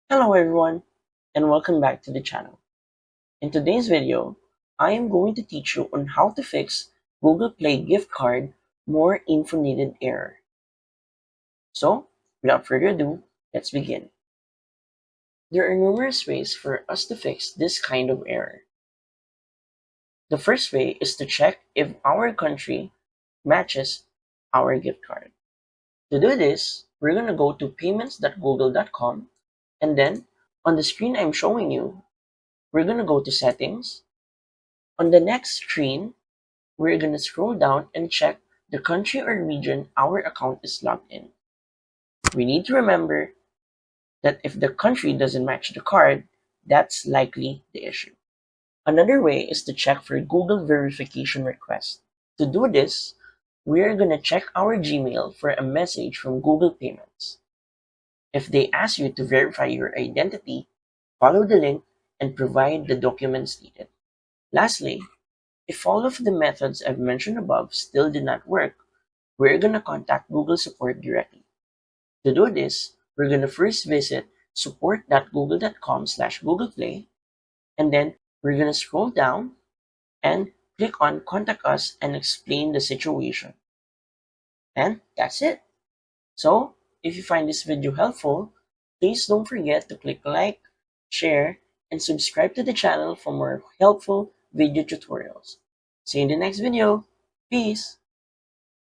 Hello everyone and welcome back to the channel. In today's video, I am going to teach you on how to fix Google Play gift card more info needed error. So, without further ado, let's begin. There are numerous ways for us to fix this kind of error. The first way is to check if our country matches our gift card. To do this, we're going to go to payments.google.com and then on the screen I'm showing you, we're going to go to settings. On the next screen, we're going to scroll down and check the country or region our account is logged in. We need to remember that if the country doesn't match the card, that's likely the issue. Another way is to check for Google verification request. To do this, we're going to check our Gmail for a message from Google Payments. If they ask you to verify your identity, follow the link and provide the documents needed. Lastly, if all of the methods I've mentioned above still did not work, we're going to contact Google support directly. To do this, we're going to first visit support.google.com/googleplay, and then we're going to scroll down and click on Contact Us and explain the situation. And that's it. So, if you find this video helpful, please don't forget to click like, share, and subscribe to the channel for more helpful video tutorials. See you in the next video. Peace!